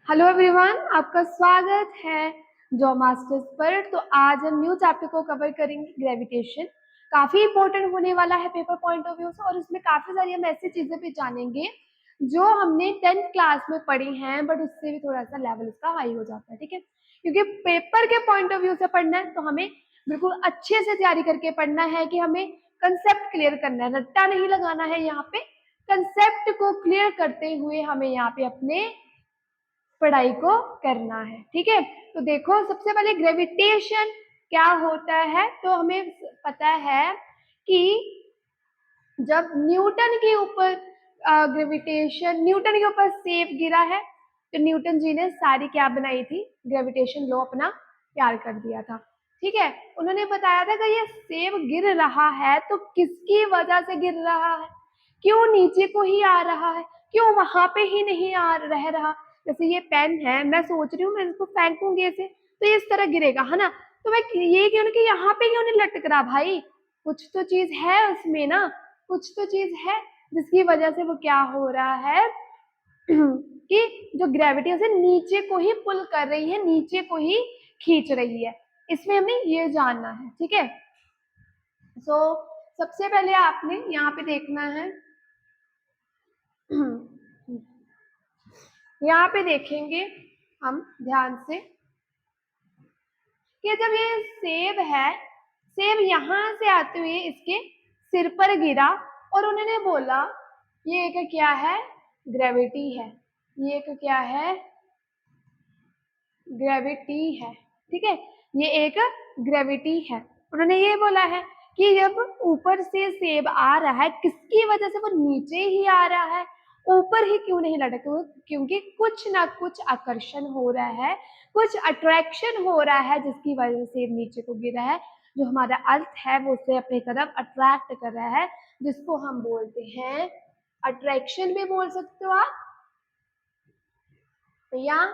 Hello everyone, आपका स्वागत है जॉब मास्टर्स पर। तो आज हम न्यू चैप्टर को कवर करेंगे, ग्रेविटेशन। काफी इंपॉर्टेंट होने वाला है पेपर पॉइंट ऑफ व्यू से, और उसमें काफी सारी हम ऐसी चीजें भी जानेंगे जो हमने 10th क्लास में पढ़ी हैं, बट उससे भी थोड़ा सा लेवल उसका हाई हो जाता है। ठीक है, क्योंकि पेपर के पॉइंट ऑफ व्यू से पढ़ना है तो हमें बिल्कुल अच्छे से तैयारी करके पढ़ना है कि हमें कंसेप्ट क्लियर करना है, रट्टा नहीं लगाना है। यहाँ पे कंसेप्ट को क्लियर करते हुए हमें यहाँ पे अपने पढ़ाई को करना है। ठीक है, तो देखो सबसे पहले ग्रेविटेशन क्या होता है। तो हमें पता है कि जब न्यूटन के ऊपर न्यूटन के ऊपर सेब गिरा है, तो न्यूटन जी ने सारी क्या बनाई थी, ग्रेविटेशन लॉ अपना तैयार कर दिया था। ठीक है, उन्होंने बताया था कि ये सेब गिर रहा है तो किसकी वजह से गिर रहा है, क्यों नीचे को ही आ रहा है, क्यों वहां पे ही नहीं आ रह रहा। जैसे ये पेन है, मैं सोच रही हूँ मैं इसको फेंकूंगी ऐसे तो ये इस तरह गिरेगा, है ना। तो मैं ये क्यों कि यहाँ पे क्यों नहीं लटक रहा भाई, कुछ तो चीज है उसमें ना, कुछ तो चीज है जिसकी वजह से वो क्या हो रहा है कि जो ग्रेविटी उसे नीचे को ही पुल कर रही है, नीचे को ही खींच रही है। इसमें हमें ये जानना है। ठीक है, सो सबसे पहले आपने यहाँ पे देखना है यहाँ पे देखेंगे हम ध्यान से कि जब ये सेब है, सेब यहां से आते हुए इसके सिर पर गिरा और उन्होंने बोला ये एक क्या है, ग्रेविटी है, ये एक क्या है, ग्रेविटी है। ठीक है, ये एक ग्रेविटी है। उन्होंने ये बोला है कि जब ऊपर से सेब आ रहा है, किसकी वजह से वो नीचे ही आ रहा है, ऊपर ही क्यों नहीं लटक, क्योंकि कुछ ना कुछ आकर्षण हो रहा है, कुछ अट्रैक्शन हो रहा है जिसकी वजह से नीचे को गिरा है। जो हमारा अर्थ है वो उसे अपनी तरफ अट्रैक्ट कर रहा है, जिसको हम बोलते हैं अट्रैक्शन भी बोल सकते हो आप, या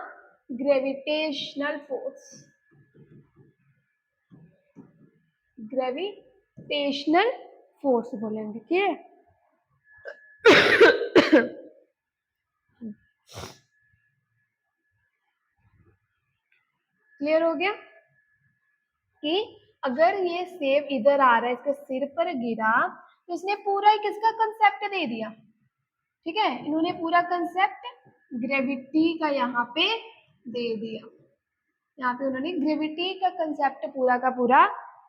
ग्रेविटेशनल फोर्स, ग्रेविटेशनल फोर्स बोलेंगे। ठीक है क्लियर हो गया कि अगर ये सेब इधर आ रहा है, इसके सिर पर गिरा, तो इसने पूरा किसका कंसेप्ट दे दिया। ठीक है, इन्होंने पूरा कंसेप्ट ग्रेविटी का यहाँ पे दे दिया, यहाँ पे उन्होंने ग्रेविटी का कंसेप्ट पूरा का पूरा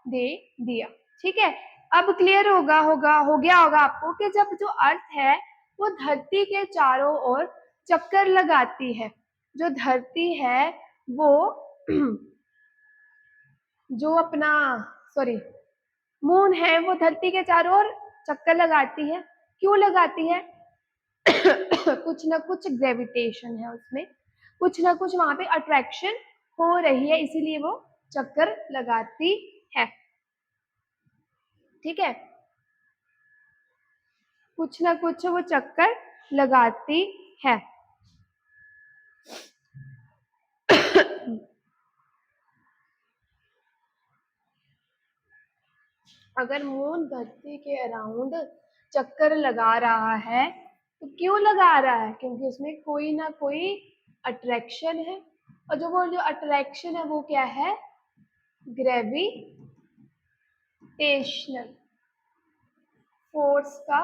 दे दिया। ठीक है, अब क्लियर हो गया होगा आपको कि जब जो अर्थ है वो धरती के चारों ओर चक्कर लगाती है, जो धरती है वो जो अपना सॉरी मून है वो धरती के चारों ओर चक्कर लगाती है। क्यों लगाती है कुछ ना कुछ ग्रेविटेशन है उसमें, कुछ ना कुछ वहां पे अट्रैक्शन हो रही है, इसीलिए वो चक्कर लगाती है। ठीक है, कुछ ना कुछ वो चक्कर लगाती है। अगर मून धरती के अराउंड चक्कर लगा रहा है तो क्यों लगा रहा है, क्योंकि उसमें कोई ना कोई अट्रैक्शन है, और जो अट्रैक्शन है वो क्या है, ग्रेविटेशनल फोर्स का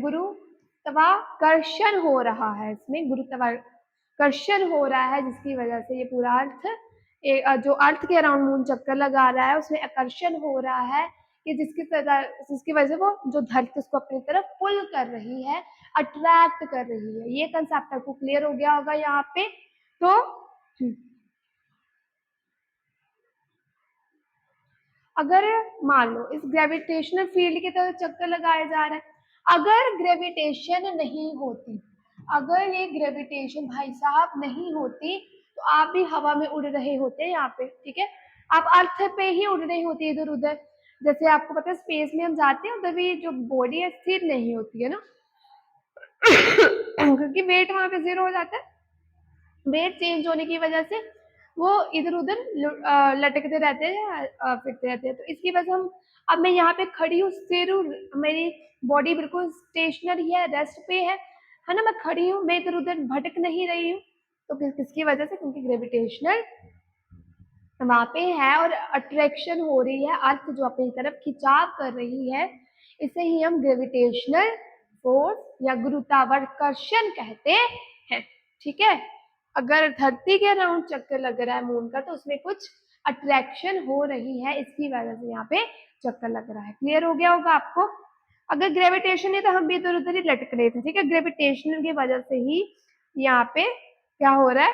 गुरुत्वाकर्षण हो रहा है, इसमें गुरुत्वाकर्षण हो रहा है, जिसकी वजह से ये पूरा अर्थ जो अर्थ के अराउंड मून चक्कर लगा रहा है उसमें आकर्षण हो रहा है कि जिसकी वजह से वो जो धरती उसको अपनी तरफ पुल कर रही है, अट्रैक्ट कर रही है। ये कंसेप्ट आपको क्लियर हो गया होगा यहाँ पे। तो अगर मान लो इस ग्रेविटेशनल फील्ड की तरफ चक्कर लगाया जा रहा है, अगर ग्रेविटेशन नहीं होती, अगर ये ग्रेविटेशन भाई साहब नहीं होती तो आप भी हवा में उड़ रहे होते यहाँ पे। ठीक है, आप अर्थ पे ही उड़ रही होती इधर उधर। जैसे आपको पता है स्पेस में हम जाते हैं उधर भी जो बॉडी है स्थिर नहीं होती है ना क्योंकि वेट वहां पे जीरो हो जाता है, वेट चेंज होने की वजह से वो इधर उधर लटकते रहते हैं, फिरते रहते हैं। तो इसकी वजह से हम, अब मैं यहाँ पे खड़ी हूँ, स्थिर हूँ, मेरी बॉडी बिल्कुल स्टेशनरी है, रेस्ट पे है ना, मैं खड़ी हूँ, मैं इधर उधर भटक नहीं रही हूँ। तो किसकी वजह से, क्योंकि ग्रेविटेशनल वहां पे है और अट्रैक्शन हो रही है, अर्थ जो अपनी तरफ खिंचाव कर रही है, इसे ही हम ग्रेविटेशनल फोर्स या गुरुत्वाकर्षण कहते हैं। ठीक है, अगर धरती के अराउंड चक्कर लग रहा है मून का तो उसमें कुछ अट्रैक्शन हो रही है, इसकी वजह से यहाँ पे चक्कर लग रहा है। क्लियर हो गया होगा आपको। अगर ग्रेविटेशन है तो हम भी इधर उधर ही लटक रहे थे। ठीक है, ग्रेविटेशनल की वजह से ही यहाँ पे क्या हो रहा है,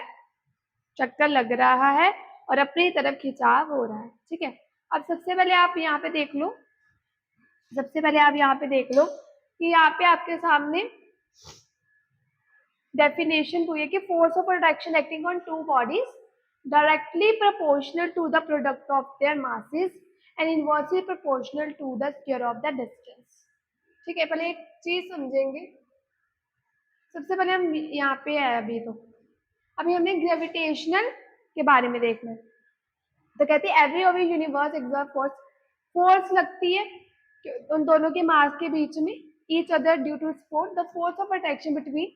चक्कर लग रहा है और अपनी तरफ खिंचाव हो रहा है। ठीक है, अब सबसे पहले आप यहाँ पे देख लो, कि यहाँ पे आपके सामने डेफिनेशन हुई है कि force of attraction acting on two bodies directly proportional to the product of their masses and inversely proportional to the square of the distance. ठीक है, पहले एक चीज समझेंगे। सबसे पहले हम यहाँ पे है, अभी हमने ग्रेविटेशनल के बारे में देखना है। तो कहती है every of universe exert force लगती है उन दोनों के मास के बीच में, each other due to support the force of attraction between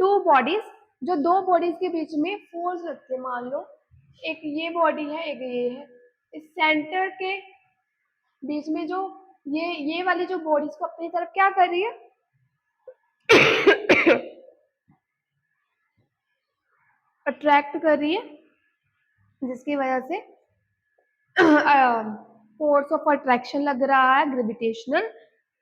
two bodies, जो दो बॉडीज के बीच में फोर्स लगती है। मान लो एक ये बॉडी है, एक ये है, इस सेंटर के बीच में जो ये वाली जो बॉडीज को अपनी तरफ क्या कर रही है अट्रैक्ट कर रही है, जिसकी वजह से फोर्स ऑफ अट्रैक्शन लग रहा है, ग्रेविटेशनल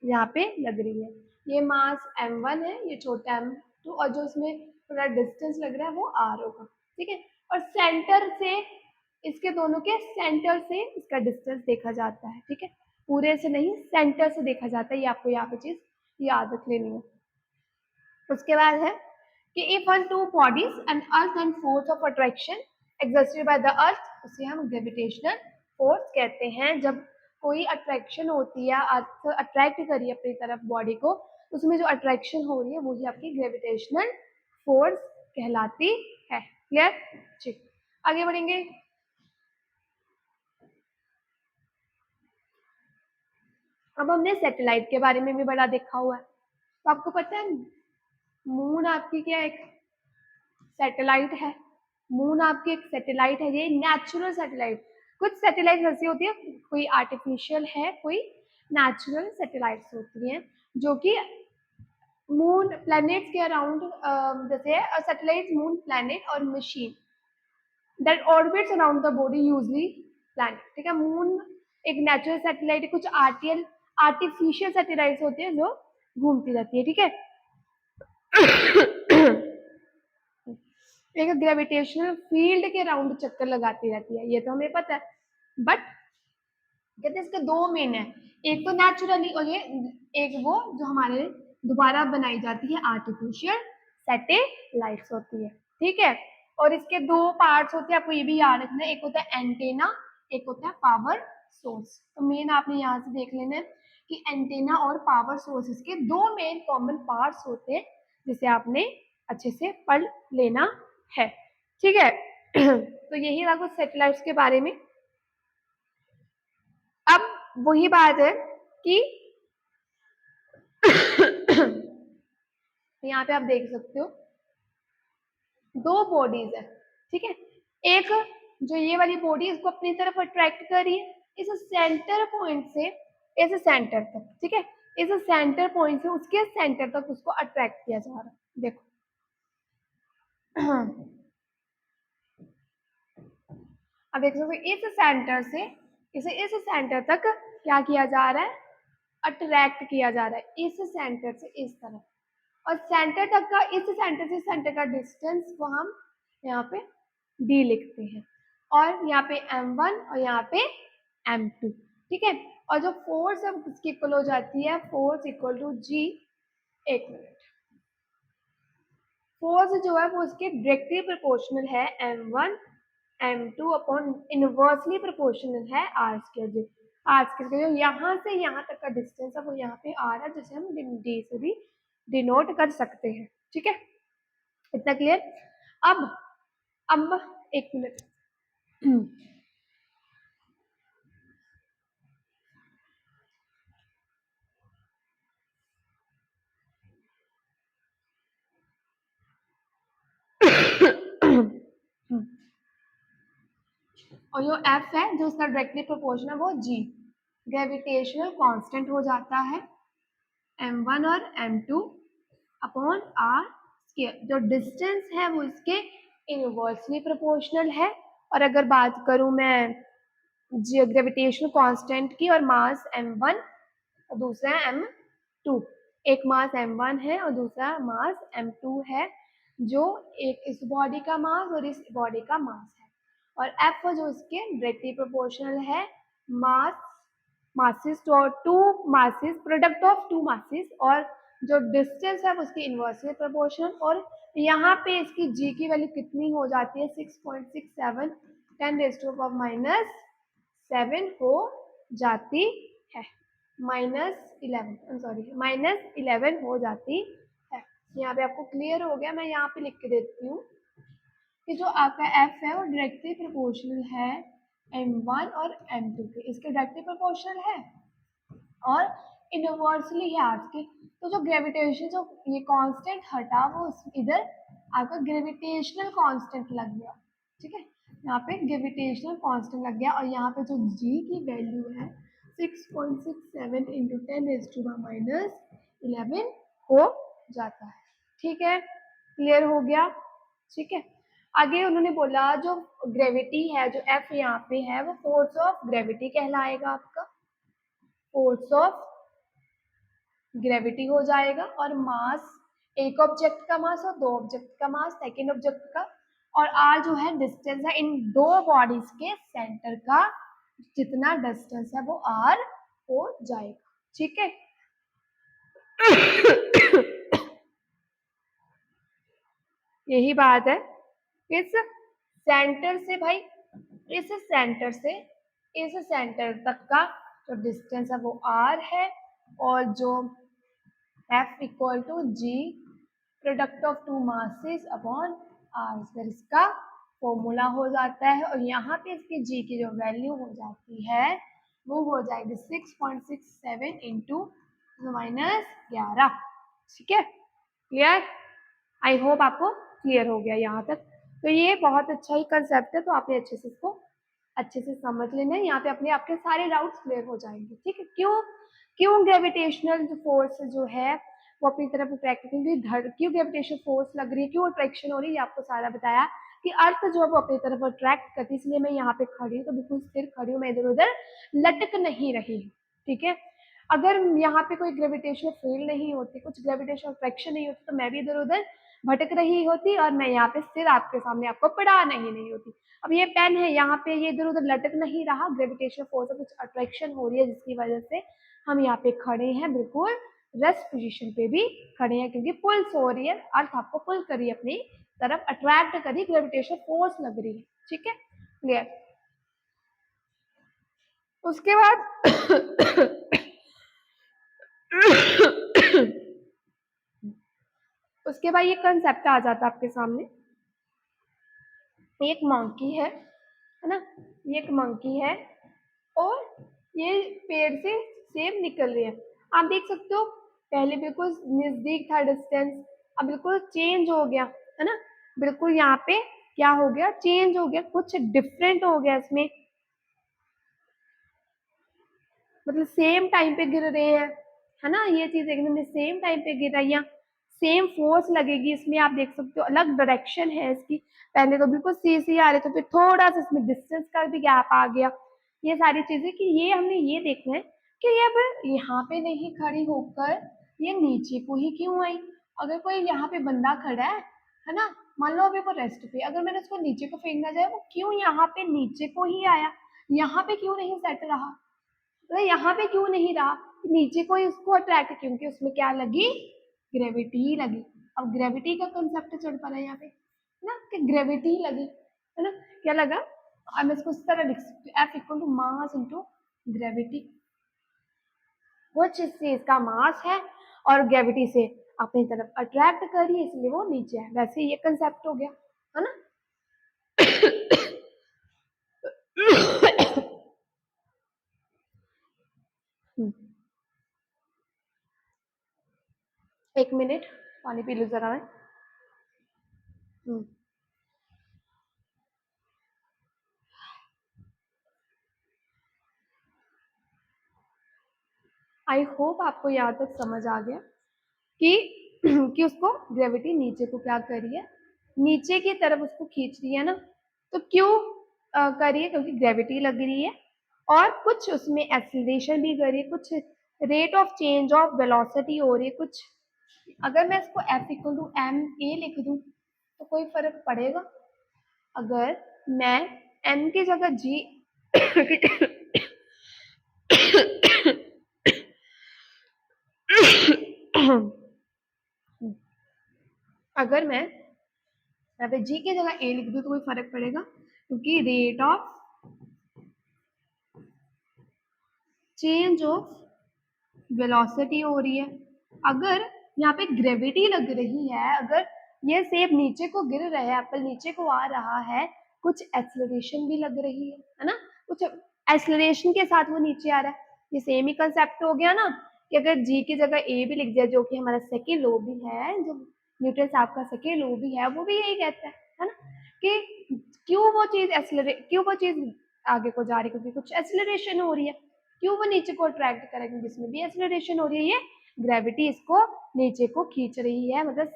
यहाँ पे लग रही है। ये मास m1 है, ये छोटा m2, और जो इसमें थोड़ा डिस्टेंस लग रहा है वो r होगा। ठीक है, और सेंटर से, इसके दोनों के सेंटर से इसका डिस्टेंस देखा जाता है। ठीक है, पूरे से नहीं, सेंटर से देखा जाता है। ये आपको यहाँ पे चीज याद रख लेनी है। उसके बाद है कि if one two bodies and earth and force of attraction exerted by the earth, उसे हम ग्रेविटेशनल फोर्स कहते हैं। जब कोई अट्रैक्शन होती है, अर्थ अट्रैक्ट करिए अपनी तरफ बॉडी को, उसमें जो अट्रैक्शन हो रही है वही आपकी ग्रेविटेशनल फोर्स कहलाती है। क्लियर? ठीक, आगे बढ़ेंगे। अब हमने सैटेलाइट के बारे में भी बड़ा देखा हुआ है। तो आपको पता है मून आपकी क्या एक सैटेलाइट है। मून आपकी एक सैटेलाइट है, ये नेचुरल सैटेलाइट। कुछ सैटेलाइट ऐसी होती है, कोई आर्टिफिशियल है, कोई नेचुरल सैटेलाइट्स होती हैं जो कि मून प्लैनेट्स के अराउंड, जैसे सैटेलाइट मून प्लैनेट और machine that orbits around the body usually planet. ठीक है, मून एक नेचुरल सैटेलाइट है, कुछ आर्टिफिशियल सैटेलाइट्स होते हैं जो घूमती रहती है। ठीक है, एक ग्रेविटेशनल फील्ड के राउंड चक्कर लगाती रहती है, ये तो हमें पता है। बट कहते हैं इसके दो मेन है, एक तो नेचुरली और ये एक वो जो हमारे दोबारा बनाई जाती है आर्टिफिशियल सैटेलाइट्स होती है। ठीक है, और इसके दो पार्ट्स होते हैं, आपको ये भी याद रखना है, एक होता है एंटेना, एक होता है पावर सोर्स। तो मेन आपने यहाँ से देख लेना है कि एंटेना और पावर सोर्स इसके दो मेन कॉमन पार्ट्स होते हैं, जिसे आपने अच्छे से पढ़ लेना है। ठीक है, तो यही था कुछ सैटेलाइट्स के बारे में। अब वही बात है कि यहाँ पे आप देख सकते हो दो बॉडीज है। ठीक है, एक जो ये वाली बॉडी इसको अपनी तरफ अट्रैक्ट कर रही है, इस सेंटर पॉइंट से इस सेंटर तक। ठीक है, इस सेंटर पॉइंट से उसके सेंटर तक उसको अट्रैक्ट किया जा रहा है। देखो अब देख सकते हो इस सेंटर से इसे इस सेंटर तक क्या किया जा रहा है, अट्रैक्ट किया जा रहा है, इस सेंटर से इस तरफ। और सेंटर तक का, इस सेंटर से सेंटर का डिस्टेंस को हम यहाँ पे d लिखते हैं, और यहाँ पे m1 और यहाँ पे m2। ठीक है, और जो फोर्स अब किसकी इक्वल हो जाती है, फोर्स इक्वल टू g। एक मिनट, फोर्स जो है वो इसके डायरेक्टली प्रोपोर्शनल है m1 m2 upon inversely proportional है r स्क्वायर। r स्क्वायर जो यहाँ से यहाँ तक का डिस्टेंस है वो यहाँ पे आ रहा है, जिसे हम d से भी डिनोट कर सकते हैं। ठीक है, इतना क्लियर। अब एक मिनट, और जो एफ है जो उसका डायरेक्टली प्रोपोर्शनल है वो जी। ग्रेविटेशनल कांस्टेंट हो जाता है m1 और m2 अपॉन आर स्क्वायर। जो डिस्टेंस है वो इसके इनवर्सली प्रोपोर्शनल है। और अगर बात करूं मैं ग्रेविटेशनल कांस्टेंट की और मास m1 और दूसरा m2, एक मास m1 है और दूसरा मास m2 है, जो एक इस बॉडी का मास और इस बॉडी का मास है। और एफ जो इसके डायरेक्टली प्रोपोर्शनल है mass masses to masses product of two masses, और जो डिस्टेंस है वो उसकी इनवर्सली प्रोपोर्शनल। और यहाँ पे इसकी जी की वैल्यू कितनी हो जाती है 6.67 10⁻⁻7 हो जाती है, -11 हो जाती है। यहाँ पे आपको क्लियर हो गया। मैं यहाँ पे लिख के देती हूँ कि जो आपका एफ है वो डायरेक्टली प्रोपोर्शनल है m1 और m2 के, इसके डायरेक्टली प्रोपोर्शनल है और इनवर्सली है आर के। तो जो ग्रेविटेशन जो ये कांस्टेंट हटा वो इधर आपका ग्रेविटेशनल कांस्टेंट लग गया, ठीक है। यहाँ पे ग्रेविटेशनल कांस्टेंट लग गया और यहाँ पे जो जी की वैल्यू है 6.67 इंटू 10⁻⁻11 हो जाता है, ठीक है। क्लियर हो गया, ठीक है। आगे उन्होंने बोला जो ग्रेविटी है जो एफ यहाँ पे है वो फोर्स ऑफ ग्रेविटी कहलाएगा आपका, फोर्स ऑफ ग्रेविटी हो जाएगा। और मास एक ऑब्जेक्ट का मास और दो ऑब्जेक्ट का मास सेकेंड ऑब्जेक्ट का, और आर जो है डिस्टेंस है इन दो बॉडीज के सेंटर का, जितना डिस्टेंस है वो आर हो जाएगा, ठीक है। यही बात है। इस सेंटर से भाई इस सेंटर तक का जो डिस्टेंस है वो आर है, और जो F equal to G product of two masses upon R square इसका फॉर्मूला हो जाता है। और यहाँ पे इसकी जी की जो वैल्यू हो जाती है वो हो जाएगी 6.67 इंटू -11, ठीक है। क्लियर, आई होप आपको क्लियर हो गया यहाँ तक। तो ये बहुत अच्छा ही कंसेप्ट है, तो आपने अच्छे से इसको अच्छे से समझ लेना है। यहाँ पे अपने आपके सारे डाउट्स क्लियर हो जाएंगे, ठीक है। क्यों क्यों ग्रेविटेशनल फोर्स जो है वो अपनी तरफ अट्रैक्ट, क्योंकि क्यों ग्रेविटेशनल फोर्स लग रही है, क्यों अट्रैक्शन हो रही है, ये आपको सारा बताया कि अर्थ जो है वो अपनी तरफ अट्रैक्ट करती है। इसलिए मैं यहाँ पे खड़ी हूँ तो बिल्कुल स्थिर खड़ी हूँ, मैं इधर उधर लटक नहीं रही हूँ, ठीक है। अगर यहाँ पे कोई ग्रेविटेशनल फील्ड नहीं होती, कुछ ग्रेविटेशनल अट्रैक्शन नहीं होती, तो मैं भी इधर उधर भटक रही होती और मैं यहाँ पे स्थिर आपके सामने आपको पढ़ा नहीं होती। अब ये पेन है यहाँ पे ये इधर उधर लटक नहीं रहा, ग्रेविटेशनल फोर्स से कुछ अट्रैक्शन हो रही है जिसकी वजह से हम यहाँ पे खड़े हैं, बिल्कुल रेस्ट पोजीशन पे भी खड़े हैं, क्योंकि पुल्स हो रही है, अर्थ आपको पुल करी अपनी तरफ, अट्रैक्ट करी, ग्रेविटेशनल फोर्स लग रही है, ठीक है। क्लियर। उसके बाद उसके बाद ये कंसेप्ट आ जाता है आपके सामने। एक मंकी है ना, ये एक मंकी है और ये पेड़ से सेब निकल रहे हैं। आप देख सकते हो पहले बिल्कुल नजदीक था डिस्टेंस, अब बिल्कुल चेंज हो गया है ना, बिल्कुल यहाँ पे क्या हो गया, चेंज हो गया, कुछ डिफरेंट हो गया इसमें, मतलब सेम टाइम पे गिर रहे हैं, है ना। ये चीज एकदम सेम टाइम पे गिर रही है, सेम फोर्स लगेगी इसमें। आप देख सकते हो अलग डायरेक्शन है इसकी, पहले तो बिल्कुल सी आ रहे थे, फिर थोड़ा सा इसमें डिस्टेंस का भी गैप आ गया। ये सारी चीजें कि ये हमने ये देखना है कि ये अब यहाँ पे नहीं खड़ी होकर ये नीचे को ही क्यों आई। अगर कोई यहाँ पे बंदा खड़ा है ना, मान लो अभी वो रेस्ट पे, अगर मैंने उसको नीचे को फेंकना चाहे वो क्यों यहाँ पे नीचे को ही आया, यहाँ पे क्यों नहीं सेट रहा, तो यहाँ पे क्यों नहीं रहा, नीचे को ही उसको अट्रैक्ट, क्योंकि उसमें क्या लगी, ग्रेविटी लगी। अब ग्रेविटी का कंसेप्ट चढ़ पा रहा है यहाँ पे ना, कि ग्रेविटी लगी है ना, क्या लगा। अब मैं इसको इस तरह लिख सकती हूँ, F equal to mass into gravity. कुछ इस चीज का मास है और ग्रेविटी से अपनी तरफ अट्रैक्ट कर रही है, इसलिए वो नीचे है। वैसे ये कंसेप्ट हो गया है ना। एक मिनट पानी पी लो जरा मैं। आई होप आपको यहाँ तक समझ आ गया कि कि उसको ग्रेविटी नीचे को क्या कर रही है, नीचे की तरफ उसको खींच रही है ना। तो क्यों कर रही है? क्योंकि ग्रेविटी लग रही है और कुछ उसमें एक्सीलरेशन भी कर रही है, कुछ rate of change of velocity हो रही है कुछ। अगर मैं इसको F equal to M A लिख दूं तो कोई फर्क पड़ेगा? अगर मैं m की जगह g अगर मैं यहाँ पे g की जगह a लिख दूं तो कोई फर्क पड़ेगा? क्योंकि rate of change of velocity हो रही है। अगर यहाँ पे ग्रेविटी लग रही है, अगर ये सेब नीचे को गिर रहा है, एप्पल नीचे को आ रहा है, कुछ एक्सेलरेशन भी लग रही है ना, कुछ एक्सेलरेशन के साथ वो नीचे आ रहा है। ये सेम ही कंसेप्ट हो गया ना कि अगर जी की जगह ए भी लिख दिया, जो कि हमारा सेकेंड लॉ भी है, जो न्यूटन साहब का सेकेंड लॉ भी है, वो भी यही कहता है ना, कि क्यों वो चीज आगे को जा रही है? क्योंकि कुछ एक्सेलरेशन हो रही है। क्यों वो नीचे को अट्रैक्ट करेगा? जिसमें भी एक्सेलरेशन हो रही है, ये ग्रेविटी इसको नीचे को खींच रही है, मतलब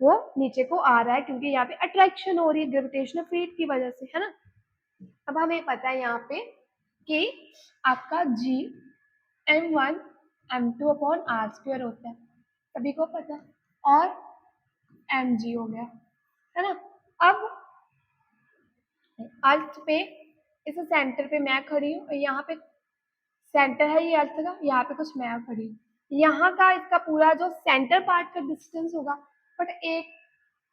वो नीचे को आ रहा है क्योंकि यहाँ पे अट्रैक्शन हो रही है ग्रेविटेशनल फील्ड की वजह से, है ना। अब हमें पता है यहाँ पे कि आपका g m1 m2 upon R square होता है, सभी को पता, और mg हो गया, है ना। अब अर्थ पे, इस सेंटर पे मैं खड़ी हूँ, यहाँ पे सेंटर है ये अर्थ का, यहाँ पे कुछ मैं खड़ी हूँ, यहाँ का इसका पूरा जो सेंटर पार्ट का डिस्टेंस होगा, बट एक,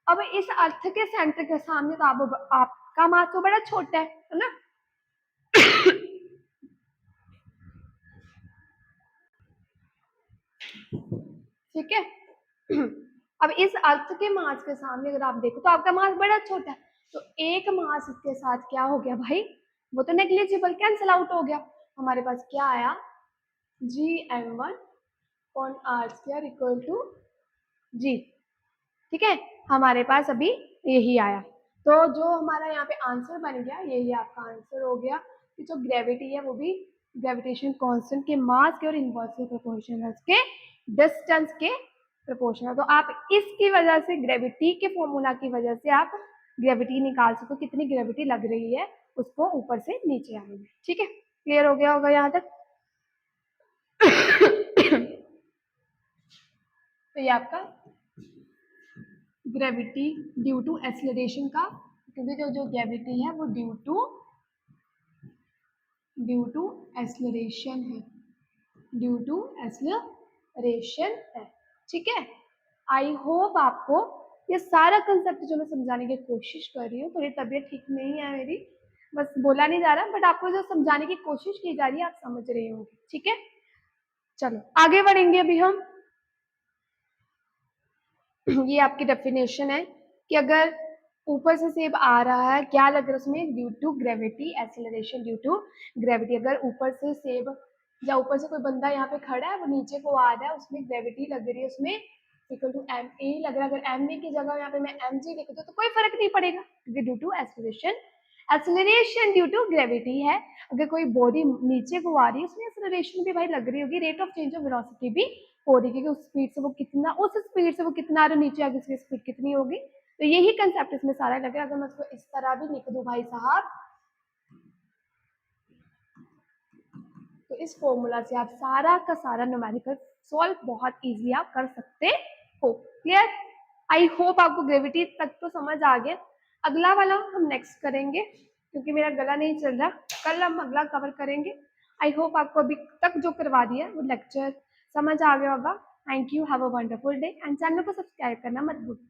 अब इस अर्थ के सेंटर के सामने तो आपका मास तो बड़ा छोटा है ना। ठीक है। अब इस अर्थ के मास के सामने अगर आप देखो तो आपका मास बड़ा छोटा है, तो एक मास इसके साथ क्या हो गया भाई? वो तो नेग्लिजिबल, कैंसिल आउट हो गया। हमारे पास क्या आया? gm1 upon R square equal to g। ठीक है, हमारे पास अभी यही आया। तो जो हमारा यहाँ पे आंसर बन गया, यही आपका आंसर हो गया कि जो ग्रेविटी है वो भी ग्रेविटेशन कांस्टेंट के मास के और इनवर्सली प्रोपोर्शनल के डिस्टेंस के प्रोपोर्शनल। तो आप इसकी वजह से, ग्रेविटी के फॉर्मूला की वजह से आप ग्रेविटी निकाल सकते हो, कितनी ग्रेविटी लग रही है उसको ऊपर से नीचे आने में। ठीक है, क्लियर हो गया होगा यहाँ तक। तो ये आपका ग्रेविटी ड्यू टू एक्सेलरेशन का, क्योंकि जो ग्रेविटी है वो ड्यू टू एक्सेलरेशन है, ड्यू टू एक्सेलरेशन है। ठीक है, आई होप आपको ये सारा कंसेप्ट जो मैं समझाने की कोशिश कर रही हूँ, थोड़ी तबीयत ठीक नहीं है मेरी, बस बोला नहीं जा रहा, बट आपको जो समझाने की कोशिश की जा रही है आप समझ रहे होंगे। ठीक है, चलो आगे बढ़ेंगे अभी हम। ये आपकी डेफिनेशन है कि अगर ऊपर से सेब आ रहा है, क्या लग रहा है उसमें? Due to gravity, acceleration due to gravity. अगर ऊपर से सेब या ऊपर से कोई बंदा यहाँ पे खड़ा है, वो नीचे को आ रहा है, उसमें ग्रेविटी लग रही है, उसमें इक्वल टू एम ए लग रहा है। अगर एम ए की जगह यहाँ पे मैं एम जी लिख दूँ तो कोई फर्क नहीं पड़ेगा, क्योंकि due to acceleration, acceleration due to gravity है। अगर कोई बॉडी नीचे को आ रही है, उसमें एक्सेलरेशन भी भाई लग रही होगी, rate of change of velocity भी हो रही है, क्योंकि उस स्पीड से वो कितना, उस स्पीड से वो कितना आ रहा है नीचे आगे, उसकी स्पीड कितनी होगी। तो यही कंसेप्ट इसमें सारा लग रहा है। अगर मैं इसको इस तरह भी लिख दूं भाई साहब, तो इस फॉर्मूला से आप सारा का सारा न्यूमेरिकल सॉल्व बहुत इजीली आप कर सकते हो। क्लियर? आई होप आपको ग्रेविटी तक तो समझ आ गया। अगला वाला हम नेक्स्ट करेंगे, क्योंकि मेरा गला नहीं चल रहा, कल हम अगला कवर करेंगे। आई होप आपको अभी तक जो करवा दिया वो लेक्चर समझ आ गया होगा। Thank you, have a wonderful day, and channel को सब्सक्राइब करना मत भूलिए।